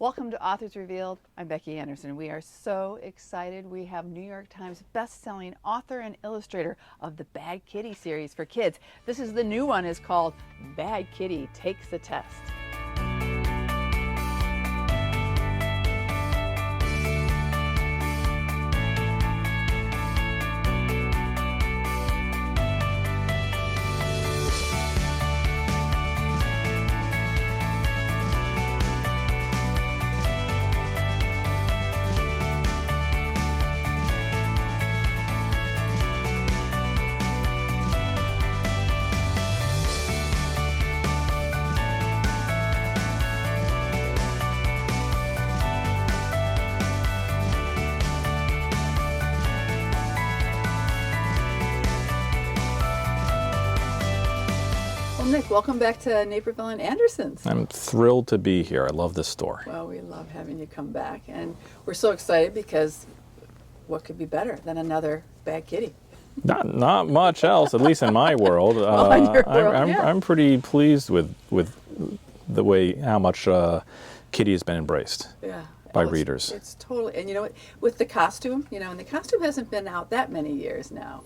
Welcome to Authors Revealed. I'm Becky Anderson. We are so excited. We have New York Times best-selling author and illustrator of the Bad Kitty series for kids. This is the new one. It's called Bad Kitty Takes the Test. Nick, welcome back to Naperville and Anderson's. I'm thrilled to be here. I love this store. Well, we love having you come back, and we're so excited because what could be better than another Bad Kitty? Not much else, at least in my world. In your world, I'm pretty pleased with the way how much Kitty has been embraced by readers. It's totally, and you know what, with the costume, and the costume hasn't been out that many years now.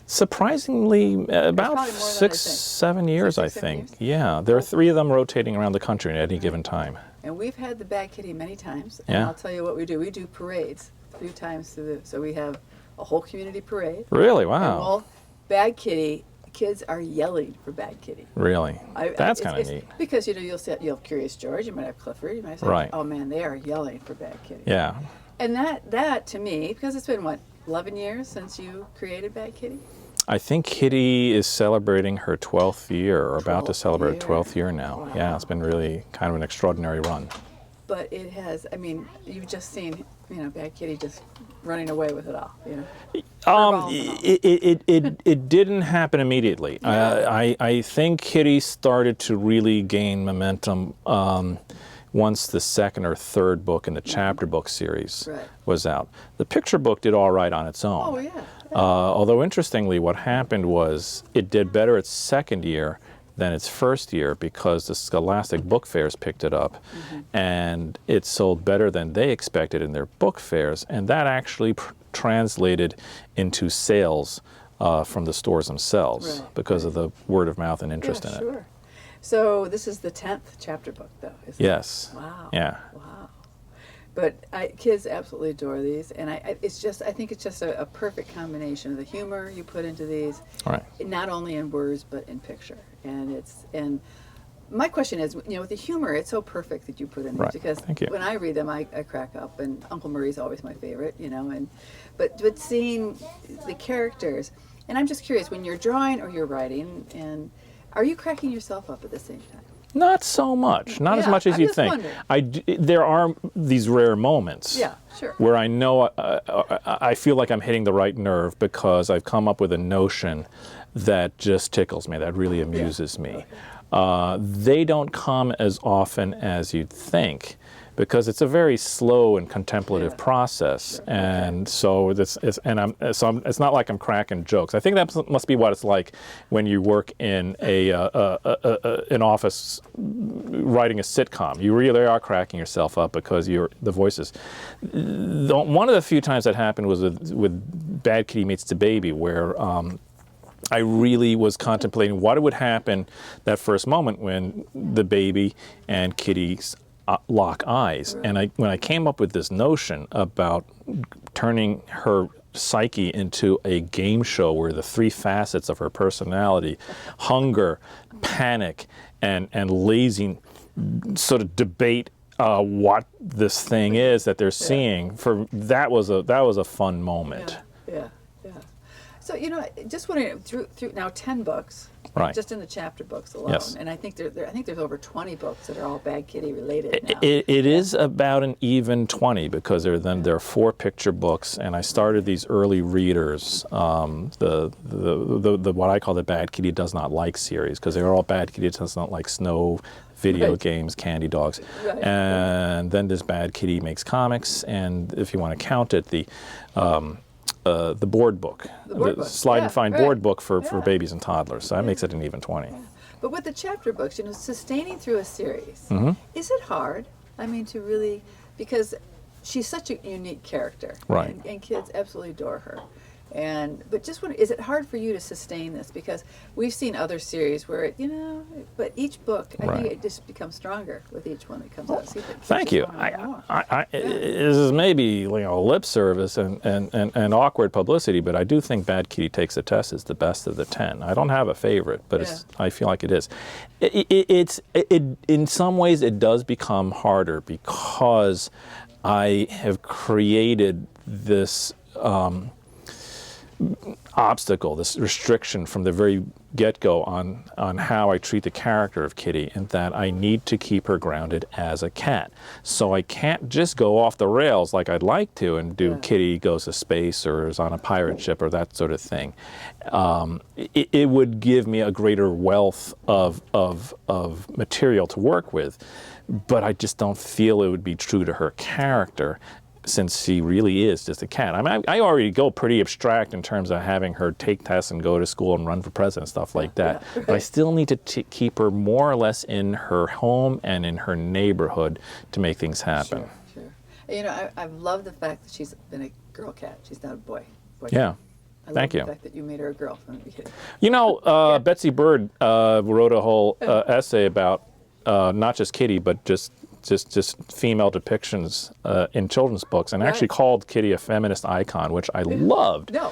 Surprisingly, about 7 years, I think. Yeah, there are 3 of them rotating around the country at any given time. And we've had the Bad Kitty many times, and I'll tell you what we do. We do parades 3 times through so we have a whole community parade. Really? Wow. And all Bad Kitty, kids are yelling for Bad Kitty. Really? That's kind of neat. Because you'll have Curious George, you might have Clifford, you might say, right. Oh man, they are yelling for Bad Kitty. Yeah. And that to me, because it's been what, 11 years since you created Bad Kitty? I think Kitty is celebrating her 12th year, or about to celebrate her 12th year now. Wow. Yeah, it's been really kind of an extraordinary run. But it has, I mean, you've just seen, Bad Kitty just running away with it all, It didn't happen immediately. Yeah. I think Kitty started to really gain momentum once the second or third book in the chapter book series was out. The picture book did all right on its own. Oh, yeah. Although interestingly, what happened was it did better its second year than its first year because the Scholastic book fairs picked it up, and it sold better than they expected in their book fairs, and that actually translated into sales from the stores themselves because of the word of mouth and interest in it. Sure. So this is the 10th chapter book, though, isn't it? Yes. Wow. Yeah. Wow. But kids absolutely adore these, and I think it's just a perfect combination of the humor you put into these, not only in words but in picture. And my question is, with the humor, it's so perfect that you put in these because when I read them, I crack up, and Uncle Murray's always my favorite, but seeing the characters, and I'm just curious, when you're drawing or you're writing, and are you cracking yourself up at the same time? Not so much. Not as much as you'd think. There are these rare moments where I know I feel like I'm hitting the right nerve because I've come up with a notion that just tickles me, that really amuses me. They don't come as often as you'd think because it's a very slow and contemplative process, and so it's not like I'm cracking jokes. I think that must be what it's like when you work in an office writing a sitcom. You really are cracking yourself up because the voices. One of the few times that happened was with Bad Kitty Meets the Baby, where I really was contemplating what would happen that first moment when the baby and Kitty's lock eyes. And when I came up with this notion about turning her psyche into a game show where the 3 facets of her personality, hunger, panic, and lazy, sort of debate what this thing is that they're seeing. That was a fun moment. Yeah. So just wondering through now 10 books, just in the chapter books alone, and I think there's over 20 books that are all Bad Kitty related now. It is about an even 20 because there are 4 picture books, and I started these early readers, the what I call the Bad Kitty Does Not Like series, because they're all Bad Kitty Does Not Like Snow, video games, candy dogs, and then this Bad Kitty Makes Comics, and if you want to count it, the board book, the slide and find board book for babies and toddlers. So that makes it an even 20. But with the chapter books, sustaining through a series, is it hard? I mean, to really, because she's such a unique character. Right. And kids absolutely adore her. But just is it hard for you to sustain this? Because we've seen other series where but each book, I think it just becomes stronger with each one that comes out. Thank you. This is maybe lip service and awkward publicity, but I do think Bad Kitty Takes a Test is the best of the 10. I don't have a favorite, but I feel like it is. It's in some ways it does become harder because I have created this obstacle, this restriction from the very get-go on how I treat the character of Kitty, and that I need to keep her grounded as a cat. So I can't just go off the rails like I'd like to and do Kitty goes to space or is on a pirate ship or that sort of thing. It would give me a greater wealth of material to work with, but I just don't feel it would be true to her character, since she really is just a cat. I mean, I already go pretty abstract in terms of having her take tests and go to school and run for president and stuff like that. Yeah, right. But I still need to keep her more or less in her home and in her neighborhood to make things happen. Sure. I love the fact that she's been a girl cat. She's not a boy Yeah. Cat. Thank you. The fact that you made her a girl from the beginning. Betsy Bird wrote a whole essay about not just Kitty, but just female depictions in children's books, and actually called Kitty a feminist icon, which I loved. No,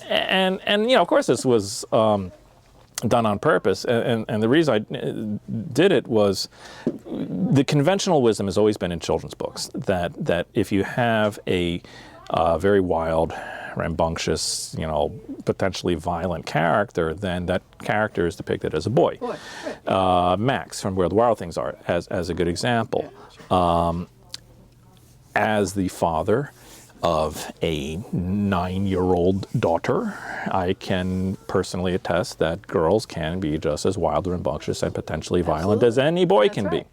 and of course this was done on purpose, and the reason I did it was the conventional wisdom has always been in children's books that if you have a very wild, rambunctious, potentially violent character, then that character is depicted as a boy. Max from Where the Wild Things Are, as a good example. As the father of a 9-year-old daughter, I can personally attest that girls can be just as wild, rambunctious, and potentially violent as any boy can be.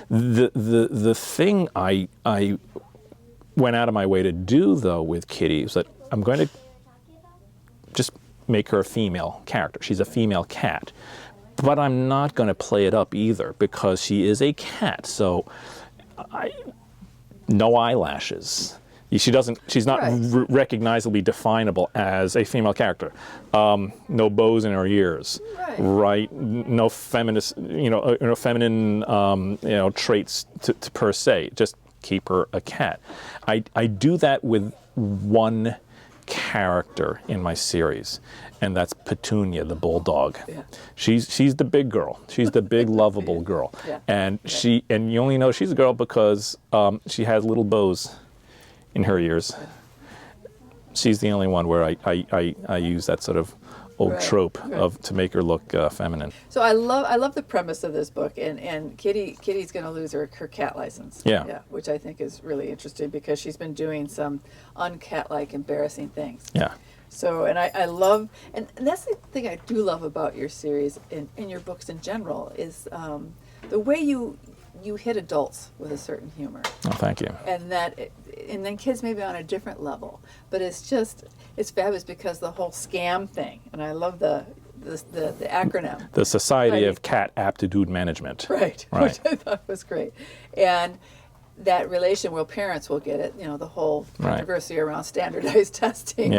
The thing I went out of my way to do, though, with Kitty is that I'm going to just make her a female character. She's a female cat. But I'm not going to play it up either, because she is a cat. So no eyelashes. She's not recognizably definable as a female character. No bows in her ears. Right. No feminist, feminine, traits to per se. Just keep her a cat. I do that with one character in my series, and that's Petunia, the bulldog. She's the big girl. She's the big lovable girl. And you only know she's a girl because she has little bows in her ears. She's the only one where I use that sort of old trope to make her look feminine. So I love the premise of this book, and Kitty's going to lose her cat license. Which I think is really interesting, because she's been doing some uncat-like, embarrassing things. So, and I love, and that's the thing I do love about your series and your books in general, is the way you hit adults with a certain humor. Oh, thank you. And then kids maybe on a different level. But it's fabulous, because the whole scam thing, and I love the acronym. The Society of Cat Aptitude Management. Which I thought was great. And that relation where parents will get it, the whole controversy around standardized testing,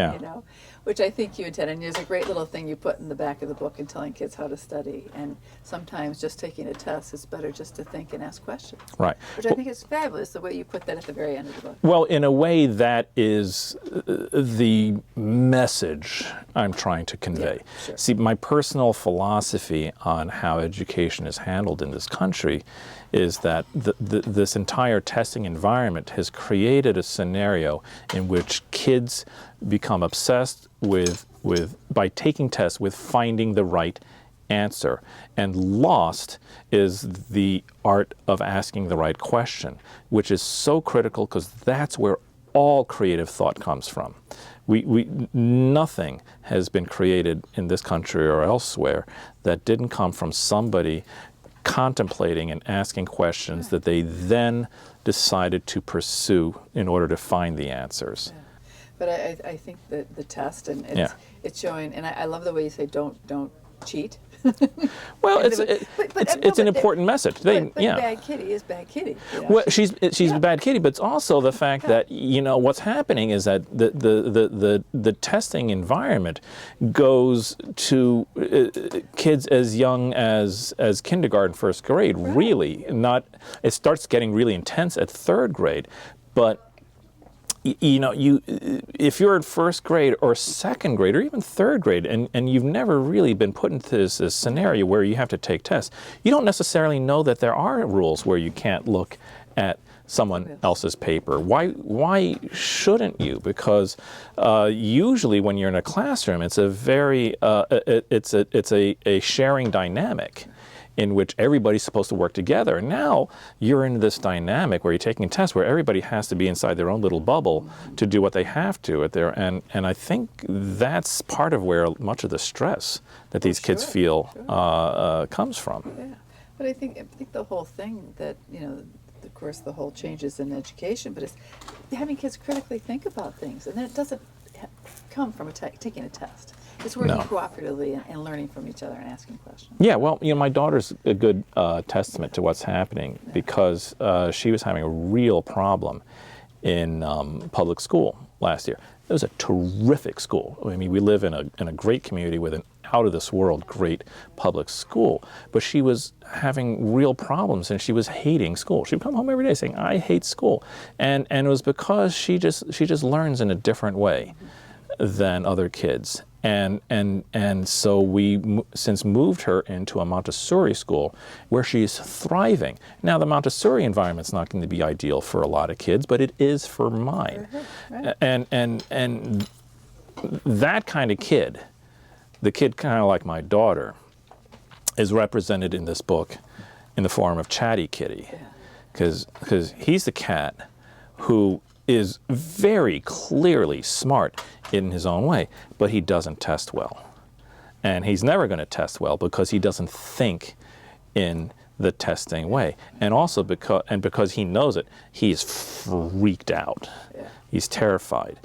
which I think you intend. And there's a great little thing you put in the back of the book in telling kids how to study. And sometimes just taking a test, it's better just to think and ask questions. Which I think is fabulous, the way you put that at the very end of the book. Well, in a way, that is the message I'm trying to convey. See, my personal philosophy on how education is handled in this country is that this entire testing environment has created a scenario in which kids become obsessed by taking tests with finding the right answer, and lost is the art of asking the right question, which is so critical, because that's where all creative thought comes from. Nothing has been created in this country or elsewhere that didn't come from somebody contemplating and asking questions that they then decided to pursue in order to find the answers. But I think that the test, and it's showing, and I love the way you say don't cheat. Well, it's an important message. But bad kitty is bad kitty. You know? Well, she's a bad kitty, but it's also the fact that what's happening is that the testing environment goes to kids as young as kindergarten, first grade. Right. Really, it starts getting really intense at third grade, but. If you're in first grade or second grade or even third grade and you've never really been put into this scenario where you have to take tests, you don't necessarily know that there are rules where you can't look at someone else's paper. Why shouldn't you? Because usually when you're in a classroom, it's a very it's a sharing dynamic in which everybody's supposed to work together. And now you're in this dynamic where you're taking a test where everybody has to be inside their own little bubble to do what they have to and I think that's part of where much of the stress that these kids feel comes from. Yeah, but I think the whole thing that, of course the whole changes in education, but it's having kids critically think about things, and that doesn't come from taking a test. It's working cooperatively and learning from each other and asking questions. Yeah, well, my daughter's a good testament to what's happening because she was having a real problem in public school last year. It was a terrific school. I mean, we live in a great community with an out-of-this-world great public school, but she was having real problems and she was hating school. She would come home every day saying, "I hate school," and it was because she just learns in a different way than other kids. And so we since moved her into a Montessori school where she's thriving. Now the Montessori environment's not going to be ideal for a lot of kids, but it is for mine. Right. And that kind of kid, the kid kind of like my daughter, is represented in this book in the form of Chatty Kitty, because he's the cat who is very clearly smart in his own way, but he doesn't test well. And he's never going to test well because he doesn't think in the testing way. And also because he knows it, he's freaked out. Yeah. He's terrified.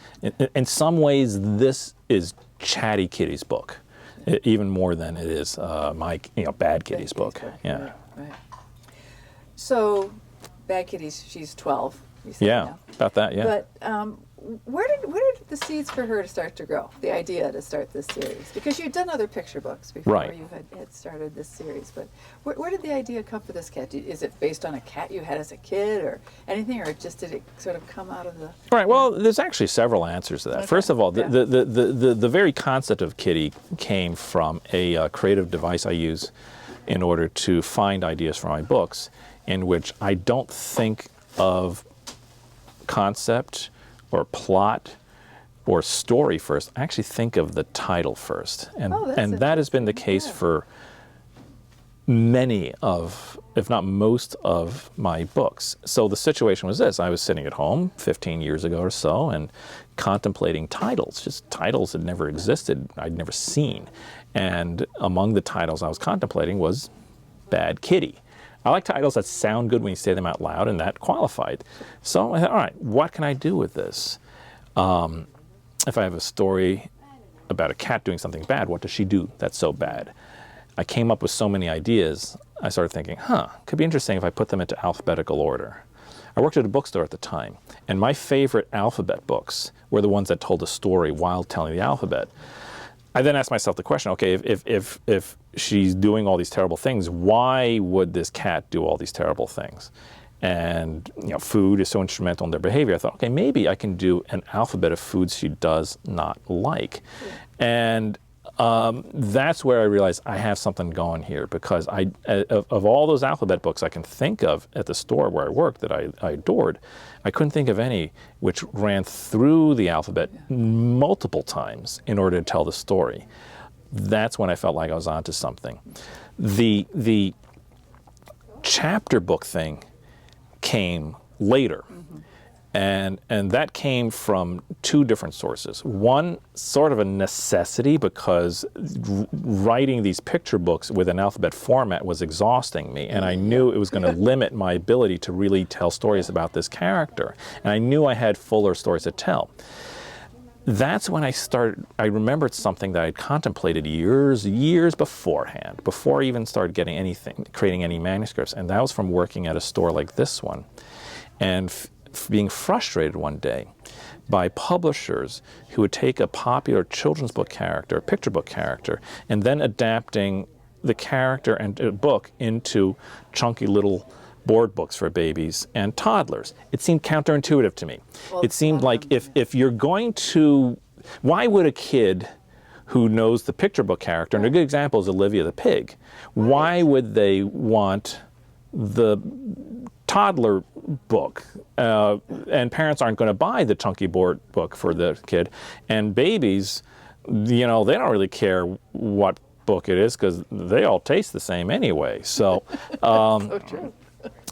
In some ways, this is Chatty Kitty's book, even more than it is Bad Kitty's book. Yeah. Right. So, Bad Kitty's, she's 12. Yeah, about that, yeah. But where did the seeds for her to start to grow? The idea to start this series, because you'd done other picture books before you had started this series. But where did the idea come for this cat? Is it based on a cat you had as a kid, or anything, or just did it sort of come out of the? Right. Well, there's actually several answers to that. Okay. First of all, the very concept of Kitty came from a creative device I use in order to find ideas for my books, in which I don't think of concept or plot or story first. I actually think of the title first, and that has been the case for many of, if not most of, my books. So the situation was this: I was sitting at home 15 years ago or so and contemplating titles, just titles that never existed, I'd never seen, and among the titles I was contemplating was Bad Kitty. I like titles that sound good when you say them out loud, and that qualified. So I thought, all right, what can I do with this? If I have a story about a cat doing something bad, what does she do that's so bad? I came up with so many ideas, I started thinking, could be interesting if I put them into alphabetical order. I worked at a bookstore at the time, and my favorite alphabet books were the ones that told a story while telling the alphabet. I then asked myself the question, okay, if she's doing all these terrible things, why would this cat do all these terrible things? And food is so instrumental in their behavior. I thought, okay, maybe I can do an alphabet of foods she does not like. And that's where I realized I have something going here, because of all those alphabet books I can think of at the store where I worked that I adored, I couldn't think of any which ran through the alphabet multiple times in order to tell the story. That's when I felt like I was onto something. The chapter book thing came later. And that came from two different sources. One, sort of a necessity, because writing these picture books with an alphabet format was exhausting me, and I knew it was going to limit my ability to really tell stories about this character. And I knew I had fuller stories to tell. that's when I remembered something that I'd contemplated years beforehand, before I even started creating any manuscripts. And that was from working at a store like this one, and being frustrated one day by publishers who would take a popular children's book character, a picture book character, and then adapting the character and book into chunky little board books for babies and toddlers. It seemed counterintuitive to me. Well, it seemed like if you're going to, why would a kid who knows the picture book character, and a good example is Olivia the pig, why would they want the toddler book? And parents aren't going to buy the chunky board book for the kid. And babies, they don't really care what book it is, because they all taste the same anyway. So, so true.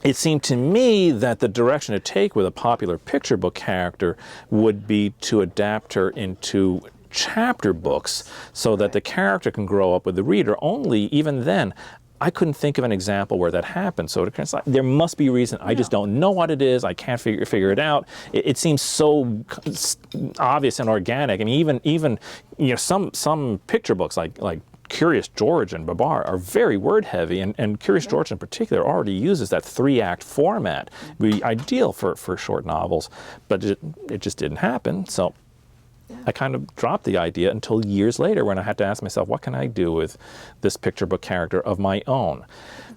It seemed to me that the direction to take with a popular picture book character would be to adapt her into chapter books so that the character can grow up with the reader. Only even then, I couldn't think of an example where that happened. So there must be a reason. I just don't know what it is. I can't figure it out. It seems so obvious and organic. I mean, even some picture books like Curious George and Babar are very word heavy, and Curious George in particular already uses that 3-act format. It would be ideal for short novels, but it just didn't happen. So I kind of dropped the idea until years later, when I had to ask myself, what can I do with this picture book character of my own?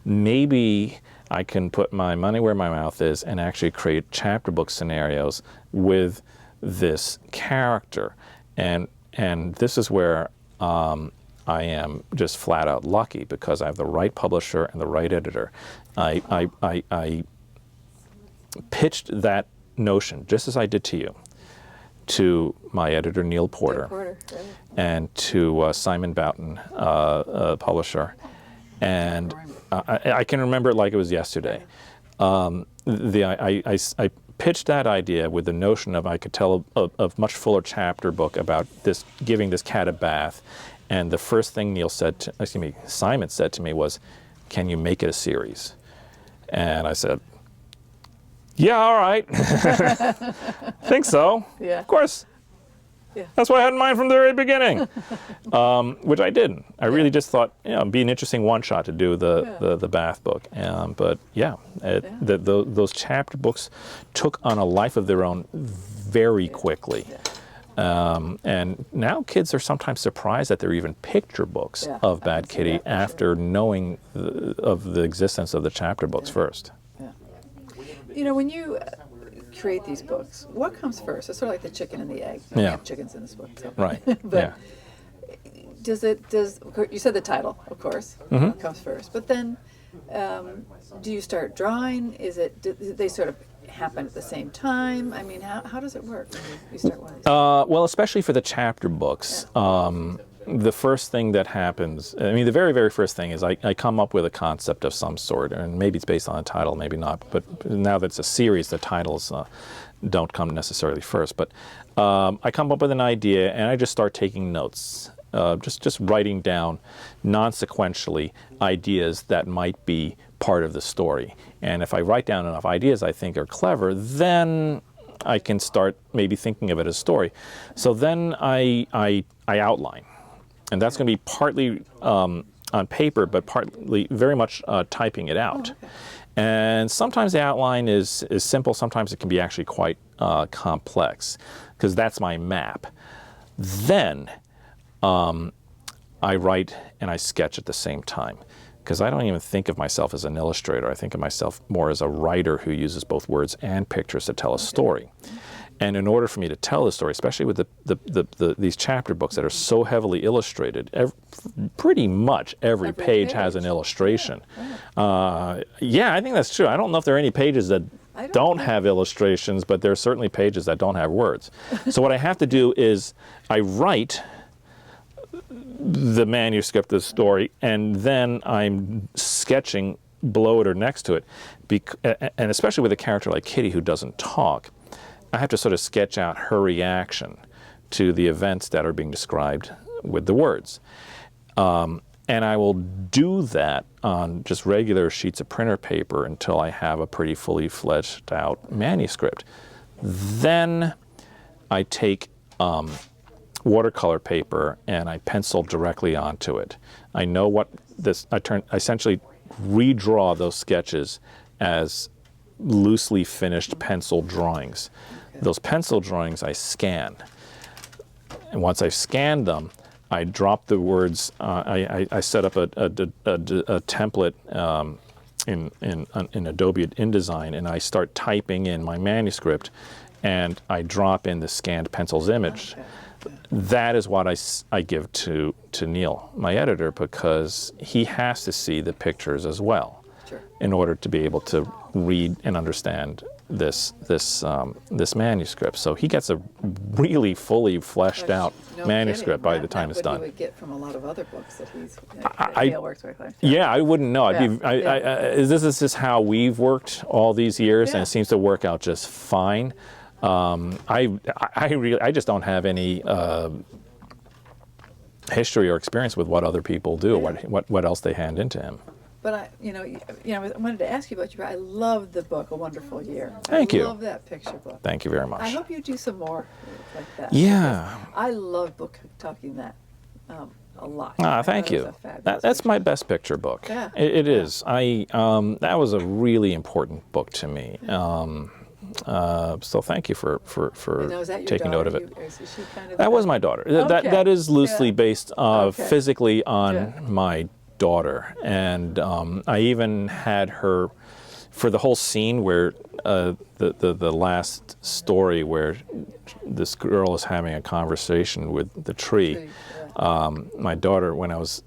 Maybe I can put my money where my mouth is and actually create chapter book scenarios with this character. And this is where I am just flat out lucky, because I have the right publisher and the right editor. I pitched that notion, just as I did to you, to my editor, Neil Porter, right. And to Simon Boughton, publisher. And I can remember it like it was yesterday. I pitched that idea with the notion of I could tell a much fuller chapter book about this, giving this cat a bath. And the first thing Simon said to me was, "Can you make it a series?" And I said, "Yeah, all right." Think so. Yeah. Of course. Yeah. That's what I had in mind from the very beginning. Which I didn't. I really just thought, it'd be an interesting one-shot to do the bath book. But those chapter books took on a life of their own very quickly. Yeah. And now kids are sometimes surprised that there are even picture books of Bad Kitty after knowing of the existence of the chapter books first. Yeah. When you create these books, what comes first? It's sort of like the chicken and the egg. We have chickens in this book. So. Right. But does you said the title, of course, comes first. But then do you start drawing? Do they sort of happen at the same time? I mean, how does it work when you start one of these? Well, especially for the chapter books, the first thing that happens, the very, very first thing is I come up with a concept of some sort, and maybe it's based on a title, maybe not, but now that it's a series, the titles don't come necessarily first. But I come up with an idea, and I just start taking notes, just writing down non-sequentially ideas that might be part of the story. And if I write down enough ideas I think are clever, then I can start maybe thinking of it as a story. So then I outline. And that's going to be partly on paper, but partly very much typing it out. Oh, okay. And sometimes the outline is simple. Sometimes it can be actually quite complex, because that's my map. Then I write and I sketch at the same time, because I don't even think of myself as an illustrator. I think of myself more as a writer who uses both words and pictures to tell a story. And in order for me to tell the story, especially with these chapter books that are so heavily illustrated, pretty much every page has an illustration. I think that's true. I don't know if there are any pages that don't have illustrations, but there are certainly pages that don't have words. So what I have to do is I write the manuscript of the story, and then I'm sketching below it or next to it. And especially with a character like Kitty who doesn't talk, I have to sort of sketch out her reaction to the events that are being described with the words. And I will do that on just regular sheets of printer paper until I have a pretty fully fleshed out manuscript. Then I take watercolor paper and I pencil directly onto it. I know what this, I essentially redraw those sketches as loosely finished pencil drawings. Okay. Those pencil drawings I scan. And once I've scanned them, I drop the words, I set up a template in Adobe InDesign, and I start typing in my manuscript, and I drop in the scanned pencil's image. Okay. That is what I give to Neil, my editor, because he has to see the pictures as well. Sure. In order to be able to read and understand this manuscript. So he gets a really fully fleshed out manuscript by the time it's done. What he would get from a lot of other books that Neil works with. Yeah, I wouldn't know. This is just how we've worked all these years, and it seems to work out just fine. I just don't have any history or experience with what other people do, what else they hand into him. But I wanted to ask you about I love the book, A Wonderful Year. Thank you. I love that picture book. Thank you very much. I hope you do some more like that. Yeah. I love book talking that a lot. Thank you. That's my best picture book. Yeah. It is. That was a really important book to me. So thank you for taking note of it. Is she kind of that was my daughter. Okay. That is loosely based physically on my daughter, and I even had her for the whole scene where the last story where this girl is having a conversation with the tree. My daughter, when I was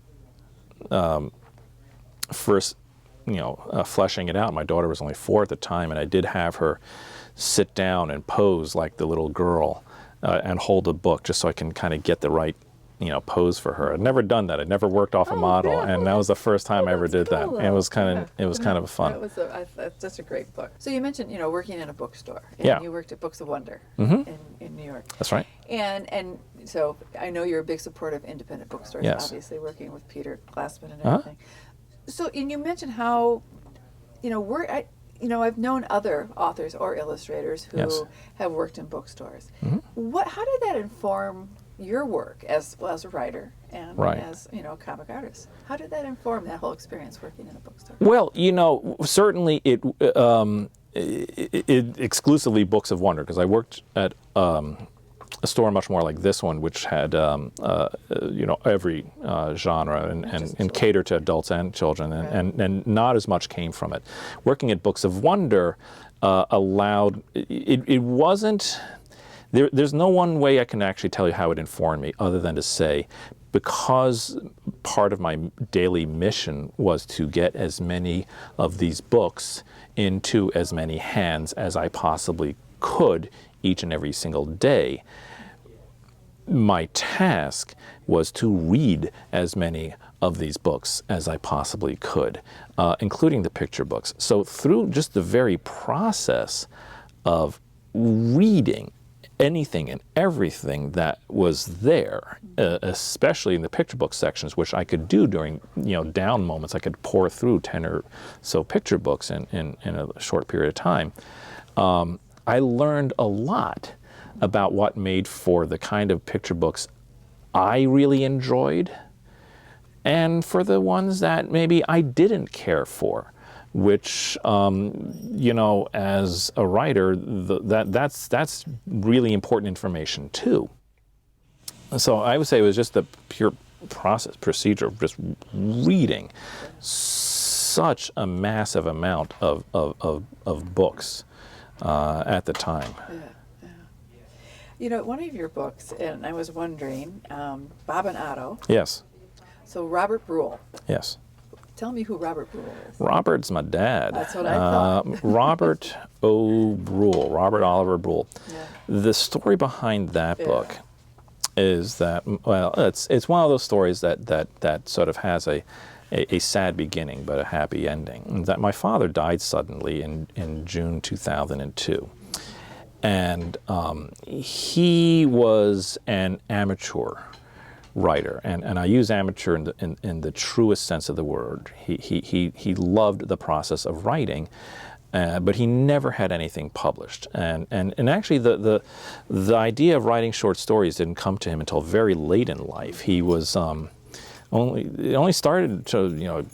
first fleshing it out, my daughter was only 4 at the time, and I did have her sit down and pose like the little girl and hold a book just so I can kind of get the right pose for her. I'd never done that. I'd never worked off a model, and that was the first time I ever did that. And it was kind of fun. That's a great book. So you mentioned working in a bookstore. And you worked at Books of Wonder in New York. That's right. And so I know you're a big supporter of independent bookstores. Yes. Obviously working with Peter Glassman and everything. So and you mentioned how I've known other authors or illustrators who have worked in bookstores. How did that inform your work as a writer and as a comic artist? How did that inform that whole experience working in a bookstore? Well, certainly it exclusively Books of Wonder, because I worked at a store much more like this one, which had every genre and catered to adults and children, and not as much came from it. Working at Books of Wonder allowed it wasn't. There's no one way I can actually tell you how it informed me, other than to say, because part of my daily mission was to get as many of these books into as many hands as I possibly could each and every single day. My task was to read as many of these books as I possibly could, including the picture books. So through just the very process of reading anything and everything that was there, especially in the picture book sections, which I could do during down moments. I could pour through 10 or so picture books in a short period of time. I learned a lot about what made for the kind of picture books I really enjoyed, and for the ones that maybe I didn't care for, which, as a writer, that's really important information too. So I would say it was just the pure procedure of just reading such a massive amount of books at the time. One of your books, and I was wondering, Bob and Otto. Yes. So Robert Bruel. Yes. Tell me who Robert Bruel is. Robert's my dad. That's what I thought. Robert Bruel, Robert Oliver Bruel. Yeah. The story behind that book is that, well, it's one of those stories that sort of has a sad beginning but a happy ending. That my father died suddenly in June 2002. And he was an amateur writer, and I use amateur in the truest sense of the word. He loved the process of writing, but he never had anything published. And actually, the idea of writing short stories didn't come to him until very late in life. He was it only started to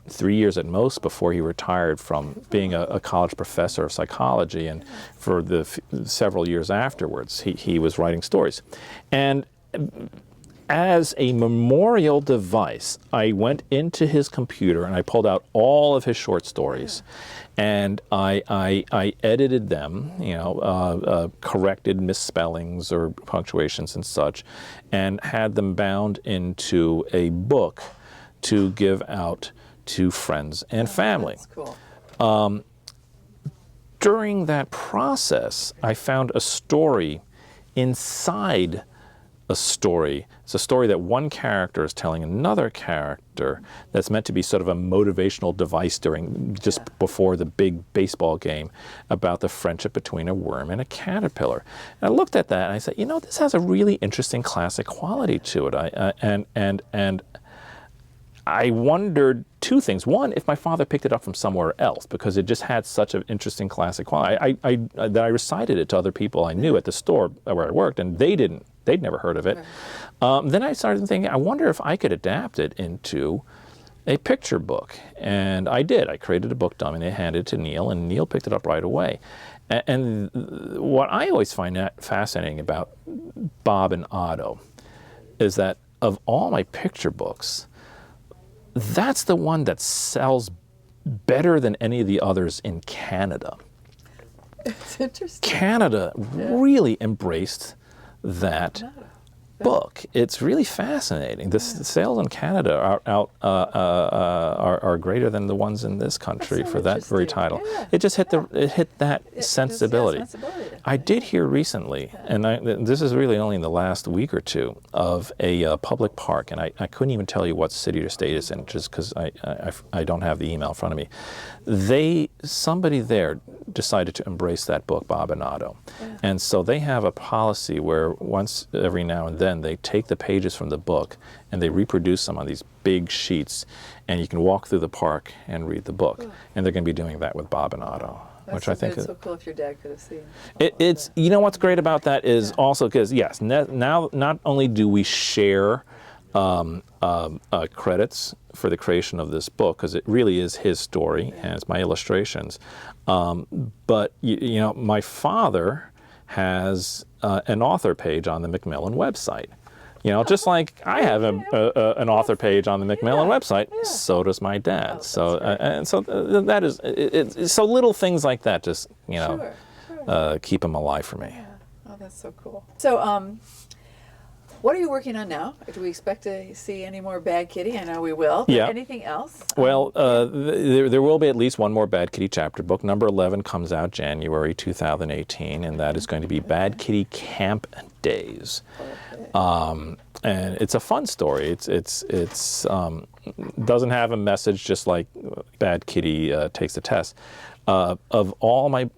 3 years at most before he retired from being a college professor of psychology, and for the several years afterwards, he was writing stories. And as a memorial device, I went into his computer and I pulled out all of his short stories, and I edited them, corrected misspellings or punctuations and such, and had them bound into a book to give out to friends and family. That's cool. During that process, I found a story inside a story. It's a story that one character is telling another character that's meant to be sort of a motivational device before the big baseball game about the friendship between a worm and a caterpillar. And I looked at that and I said, this has a really interesting classic quality to it. And I wondered two things. One, if my father picked it up from somewhere else, because it just had such an interesting classic quality. I recited it to other people I knew at the store where I worked, and they'd never heard of it. Right. Then I started thinking, I wonder if I could adapt it into a picture book. And I did. I created a book dummy and I handed it to Neil, and Neil picked it up right away. And what I always find fascinating about Bob and Otto is that of all my picture books, that's the one that sells better than any of the others in Canada. It's interesting. Canada really embraced that book. It's really fascinating. The sales in Canada are greater than the ones in this country for that very title. Yeah. It just hit that sensibility. I did hear recently, and this is really only in the last week or two, of a public park, and I couldn't even tell you what city or state it's in, just because I don't have the email in front of me. Somebody there decided to embrace that book, Bob and Otto. Yeah. And so they have a policy where once every now and then they take the pages from the book and they reproduce them on these big sheets, and you can walk through the park and read the book. Oh. And they're going to be doing that with Bob and Otto. Which I think is so cool. If your dad could have seen it's what's great about that is also because now not only do we share credits for the creation of this book, because it really is his story and it's my illustrations, but my father has an author page on the Macmillan website. Just like I have an author page on the Macmillan website, so does my dad. That is so little things like that just keep him alive for me. Yeah. Oh, that's so cool. So, what are you working on now? Do we expect to see any more Bad Kitty? I know we will. But anything else? Well, there will be at least one more Bad Kitty chapter book. Number 11 comes out January 2018, and that is going to be Bad Kitty Camp Days. Okay. And it's a fun story. It's doesn't have a message, just like Bad Kitty Takes the Test. Of all my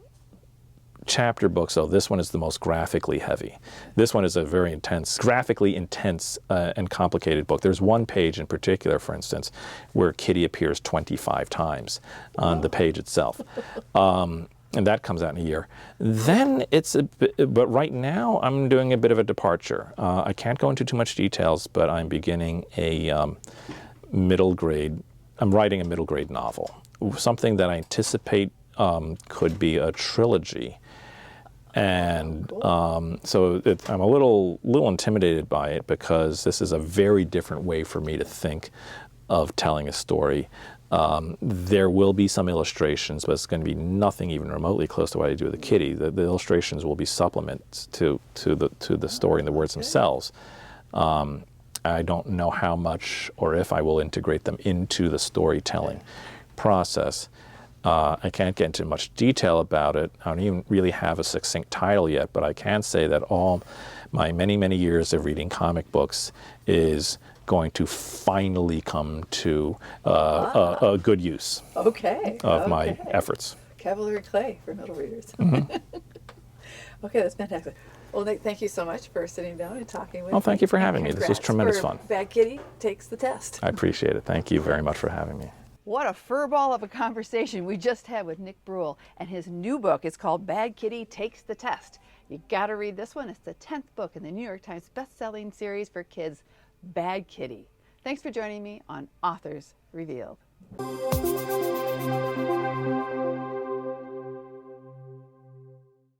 chapter books, though, this one is the most graphically heavy. This one is a very graphically intense and complicated book. There's one page in particular, for instance, where Kitty appears 25 times on the page itself. And that comes out in a year. Then but right now I'm doing a bit of a departure. I can't go into too much details, but I'm beginning I'm writing a middle grade novel, something that I anticipate could be a trilogy. And so I'm a little intimidated by it, because this is a very different way for me to think of telling a story. There will be some illustrations, but it's going to be nothing even remotely close to what I do with the kitty. The illustrations will be supplements to the story and the words themselves. I don't know how much or if I will integrate them into the storytelling process. I can't get into much detail about it. I don't even really have a succinct title yet, but I can say that all my many, many years of reading comic books is going to finally come to a good use of my efforts. Cavalier clay for middle readers. Mm-hmm. Okay, that's fantastic. Well, Nick, thank you so much for sitting down and talking with me. Well, thank you for having me. This was tremendous fun. Bad Kitty Takes the Test. I appreciate it. Thank you very much for having me. What a furball of a conversation we just had with Nick Bruel, and his new book is called Bad Kitty Takes the Test. You got to read this one. It's the 10th book in the New York Times best-selling series for kids, Bad Kitty. Thanks for joining me on Authors Revealed.